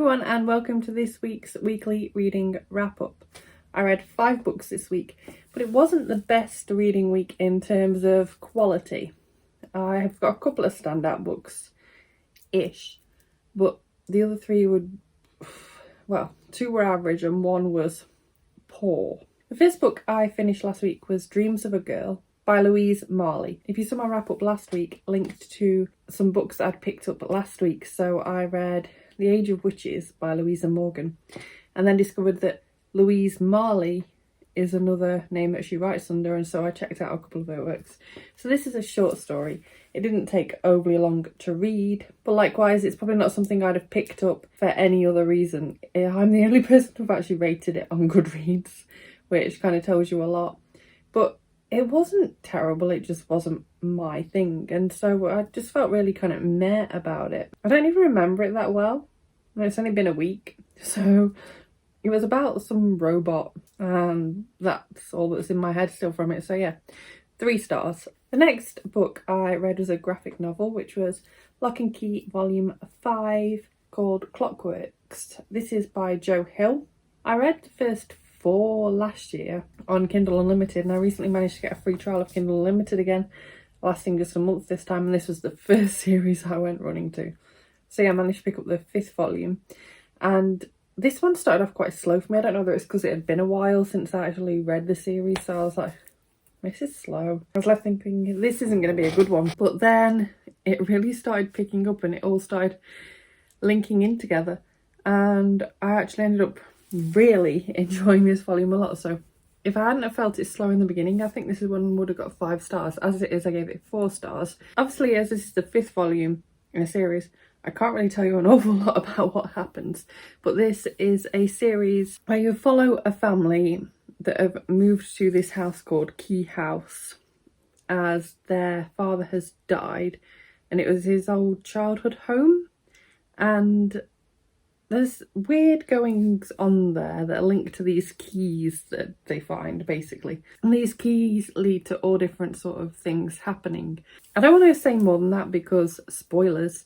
everyone and welcome to this week's weekly reading wrap-up. I read 5 books this week, but it wasn't the best reading week in terms of quality. I've got a couple of standout books-ish, but the other 3 would, well, 2 were average and 1 was poor. The first book I finished last week was Dreams of a Girl by Louise Marley. If you saw my wrap-up last week, linked to some books that I'd picked up last week, so I read The Age of Witches by Louisa Morgan, and then discovered that Louise Marley is another name that she writes under, and so I checked out a couple of her works. So this is a short story. It didn't take overly long to read, but likewise it's probably not something I'd have picked up for any other reason. I'm the only person who've actually rated it on Goodreads, which kind of tells you a lot. But it wasn't terrible, it just wasn't my thing, and so I just felt really kind of meh about it. I don't even remember it that well. It's only been a week, so it was about some robot, and that's all that's in my head still from it, so yeah, 3 stars. The next book I read was a graphic novel, which was Locke and Key Volume 5, called Clockworks. This is by Joe Hill. I read the first 4 last year on Kindle Unlimited, and I recently managed to get a free trial of Kindle Unlimited again, lasting just a month this time, and this was the first series I went running to. So yeah, I managed to pick up the 5th volume, and this one started off quite slow for me. I don't know whether it's because it had been a while since I actually read the series, so I was like, this is slow. I was left thinking, this isn't going to be a good one, but then it really started picking up and it all started linking in together, and I actually ended up really enjoying this volume a lot. So if I hadn't have felt it slow in the beginning, I think this one would have got 5 stars. As it is, I gave it 4 stars. Obviously, as this is the 5th volume in a series, I can't really tell you an awful lot about what happens, but this is a series where you follow a family that have moved to this house called Key House as their father has died, and it was his old childhood home, and there's weird goings on there that are linked to these keys that they find, basically. And these keys lead to all different sort of things happening. I don't want to say more than that because spoilers,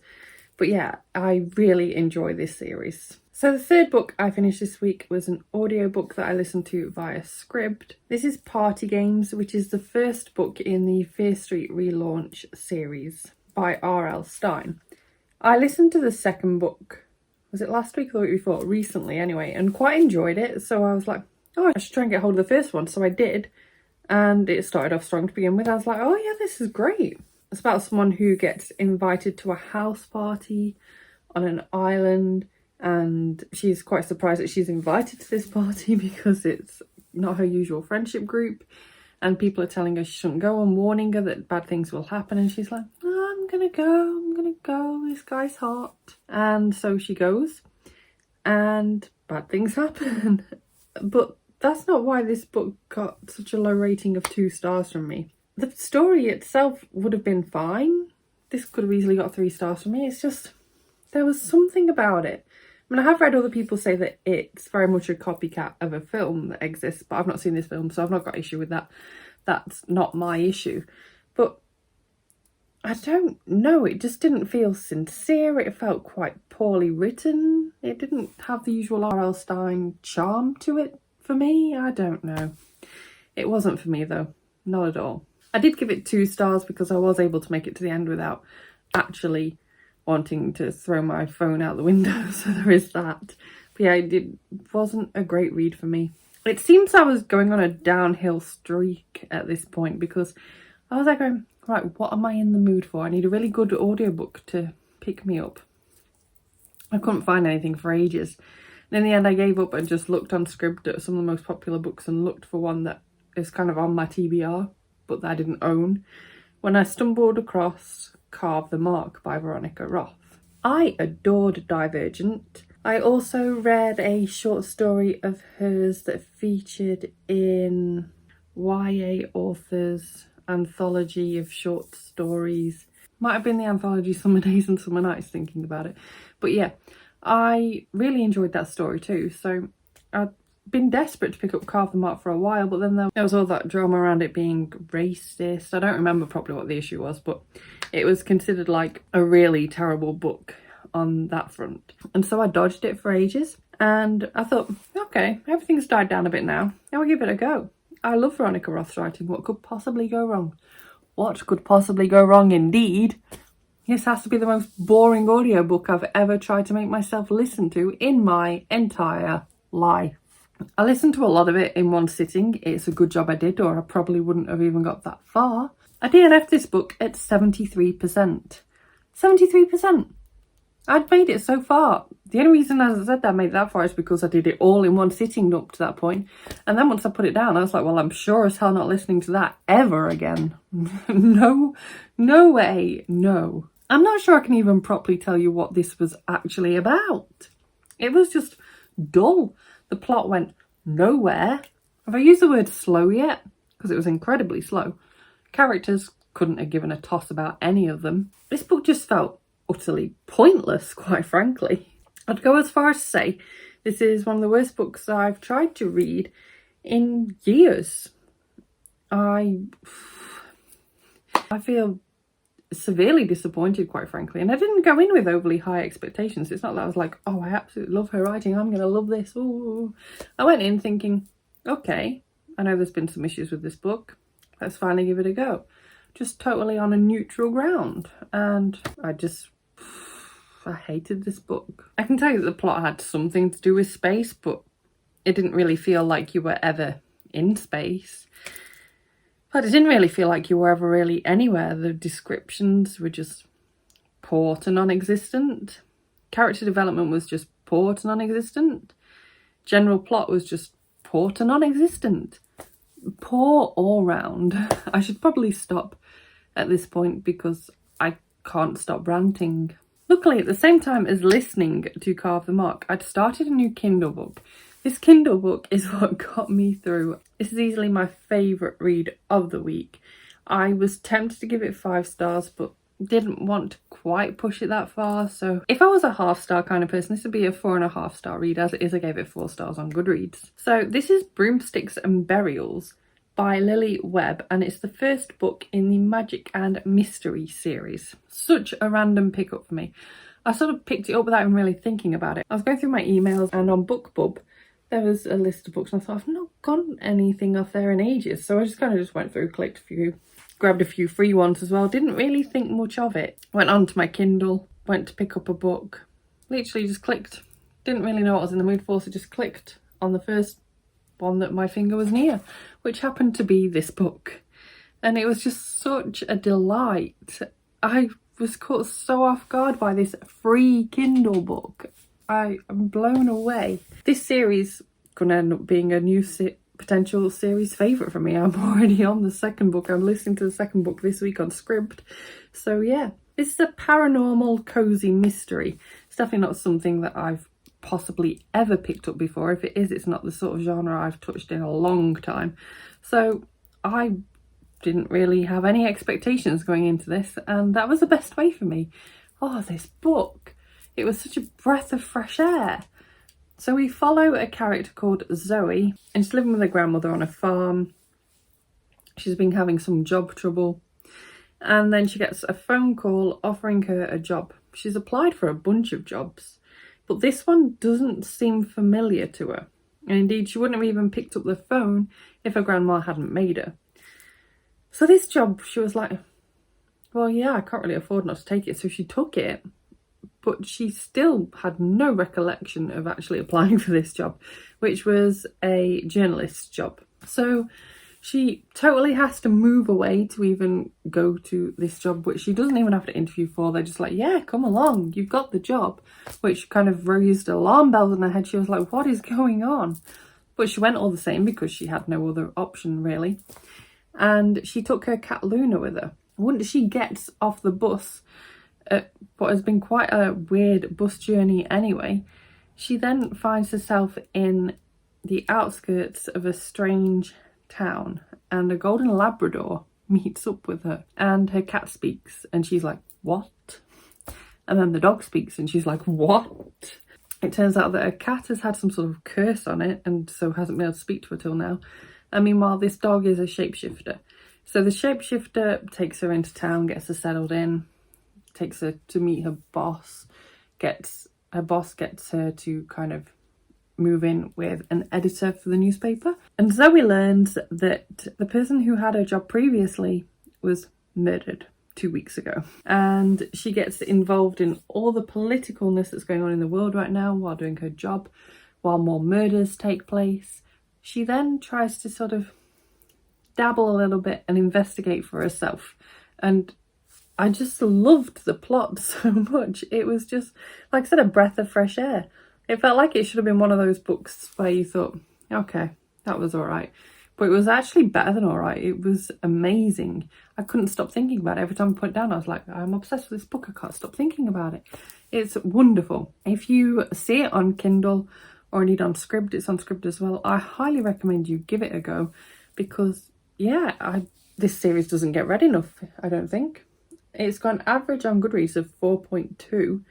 but yeah, I really enjoy this series. So the 3rd book I finished this week was an audiobook that I listened to via Scribd. This is Party Games, which is the first book in the Fear Street Relaunch series by R.L. Stine. I listened to the 2nd book, was it last week or the week before? Recently anyway, and quite enjoyed it. So I was like, oh, I should try and get hold of the first one. So I did, and it started off strong to begin with. I was like, oh yeah, this is great. It's about someone who gets invited to a house party on an island, and she's quite surprised that she's invited to this party because it's not her usual friendship group, and people are telling her she shouldn't go and warning her that bad things will happen, and she's like, oh, I'm gonna go, this guy's hot. And so she goes, and bad things happen. But that's not why this book got such a low rating of 2 stars from me. The story itself would have been fine. This could have easily got 3 stars from me. It's just, there was something about it. I mean, I have read other people say that it's very much a copycat of a film that exists, but I've not seen this film, so I've not got issue with that. That's not my issue. But I don't know, it just didn't feel sincere. It felt quite poorly written. It didn't have the usual R.L. Stine charm to it for me. I don't know. It wasn't for me though, not at all. I did give it 2 stars because I was able to make it to the end without actually wanting to throw my phone out the window, so there is that. But yeah, it wasn't a great read for me. It seems I was going on a downhill streak at this point because I was like, right, what am I in the mood for? I need a really good audiobook to pick me up. I couldn't find anything for ages. And in the end, I gave up and just looked on Scribd at some of the most popular books and looked for one that is kind of on my TBR, but that I didn't own, when I stumbled across Carve by Veronica, Roth. I adored Divergent. I also read a short story of hers that featured in YA Authors anthology of short stories. Might have been the anthology Summer Days and Summer Nights, thinking about it. But yeah, I really enjoyed that story too. So I'd been desperate to pick up Carve for a while, but then there was all that drama around it being racist. I don't remember properly what the issue was, but it was considered like a really terrible book on that front. And so I dodged it for ages. And I thought, okay, everything's died down a bit now. Now I'll give it a go. I love Veronica Roth's writing. What could possibly go wrong? What could possibly go wrong indeed? This has to be the most boring audiobook I've ever tried to make myself listen to in my entire life. I listened to a lot of it in one sitting. It's a good job I did, or I probably wouldn't have even got that far. I DNF'd this book at 73%. 73%! I'd made it so far. The only reason, as I said, that I made it that far is because I did it all in one sitting up to that point. And then once I put it down, I was like, well, I'm sure as hell not listening to that ever again. No way, no. I'm not sure I can even properly tell you what this was actually about. It was just dull. The plot went nowhere. Have I used the word slow yet? Because it was incredibly slow. Characters couldn't have given a toss about any of them. This book just felt utterly pointless, quite frankly. I'd go as far as to say this is one of the worst books I've tried to read in years. I feel severely disappointed, quite frankly, and I didn't go in with overly high expectations. It's not that I was like, oh, I absolutely love her writing, I'm gonna love this. Ooh. I went in thinking, okay, I know there's been some issues with this book, let's finally give it a go, just totally on a neutral ground. And I hated this book. I can tell you that the plot had something to do with space, but it didn't really feel like you were ever in space. But it didn't really feel like you were ever really anywhere. The descriptions were just poor to non-existent. Character development was just poor to non-existent. General plot was just poor to non-existent. Poor all round. I should probably stop at this point because I can't stop ranting. Luckily, at the same time as listening to Carve the Mark, I'd started a new Kindle book. This Kindle book is what got me through. This is easily my favourite read of the week. I was tempted to give it 5 stars, but didn't want to quite push it that far. So if I was a half-star kind of person, this would be a 4.5-star read. As it is, I gave it 4 stars on Goodreads. So this is Broomsticks and Burials by Webb, and it's the first book in the Magic and Mystery series. Such a random pickup for me. I sort of picked it up without even really thinking about it. I was going through my emails, and on BookBub there was a list of books, and I thought, I've not gotten anything off there in ages. So I just kind of went through, clicked a few, grabbed a few free ones as well. Didn't really think much of it. Went on to my Kindle, went to pick up a book. Literally just clicked. Didn't really know what I was in the mood for, so just clicked on the first one that my finger was near, which happened to be this book. And it was just such a delight. I was caught so off guard by this free Kindle book. I am blown away. This series could end up being a new potential series favourite for me. I'm already on the second book. I'm listening to the second book this week on Scribd. So yeah, this is a paranormal cozy mystery. It's definitely not something that I've possibly ever picked up before. If it is, it's not the sort of genre I've touched in a long time. So I didn't really have any expectations going into this, and that was the best way for me. Oh, this book. It was such a breath of fresh air. So we follow a character called Zoe, and she's living with her grandmother on a farm. She's been having some job trouble, and then she gets a phone call offering her a job. She's applied for a bunch of jobs, but this one doesn't seem familiar to her. And indeed, she wouldn't have even picked up the phone if her grandma hadn't made her. So this job, she was like, well, yeah, I can't really afford not to take it. So she took it. But she still had no recollection of actually applying for this job, which was a journalist's job. So she totally has to move away to even go to this job, which she doesn't even have to interview for. They're just like, yeah, come along, you've got the job, which kind of raised alarm bells in her head. She was like, what is going on? But she went all the same because she had no other option, really. And she took her cat Luna with her. Once she gets off the bus, what has been quite a weird bus journey anyway, she then finds herself in the outskirts of a strange town, and a golden Labrador meets up with her, and her cat speaks, and she's like, what? And then the dog speaks, and she's like, what? It turns out that her cat has had some sort of curse on it, and so hasn't been able to speak to her till now. And meanwhile, this dog is a shapeshifter. So the shapeshifter takes her into town, gets her settled in, takes her to meet her boss, her boss gets her to kind of move in with an editor for the newspaper. And Zoe learns that the person who had her job previously was murdered 2 weeks ago. And she gets involved in all the politicalness that's going on in the world right now while doing her job, while more murders take place. She then tries to sort of dabble a little bit and investigate for herself. And I just loved the plot so much. It was just, like I said, a breath of fresh air. It felt like it should have been one of those books where you thought, okay, that was all right. But it was actually better than all right. It was amazing. I couldn't stop thinking about it. Every time I put it down, I was like, I'm obsessed with this book. I can't stop thinking about it. It's wonderful. If you see it on Kindle or indeed on Scribd, it's on Scribd as well, I highly recommend you give it a go because, yeah, this series doesn't get read enough, I don't think. It's got an average on Goodreads of 4.2.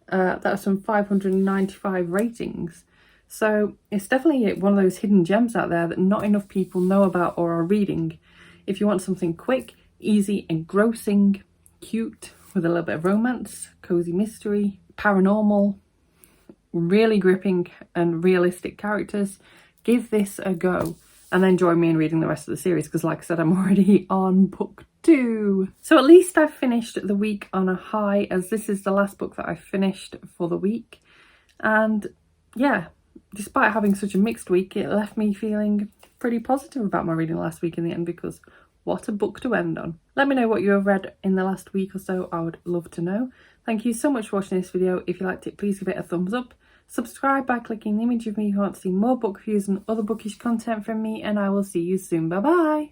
That's from 595 ratings. So it's definitely one of those hidden gems out there that not enough people know about or are reading. If you want something quick, easy, engrossing, cute, with a little bit of romance, cozy mystery, paranormal, really gripping and realistic characters, give this a go. And then join me in reading the rest of the series because, like I said, I'm already on book 2. So at least I've finished the week on a high, as this is the last book that I finished for the week. And yeah, despite having such a mixed week, it left me feeling pretty positive about my reading last week in the end, because what a book to end on. Let me know what you have read in the last week or so. I would love to know. Thank you so much for watching this video. If you liked it, please give it a thumbs up. Subscribe by clicking the image of me if you want to see more book reviews and other bookish content from me, and I will see you soon. Bye bye!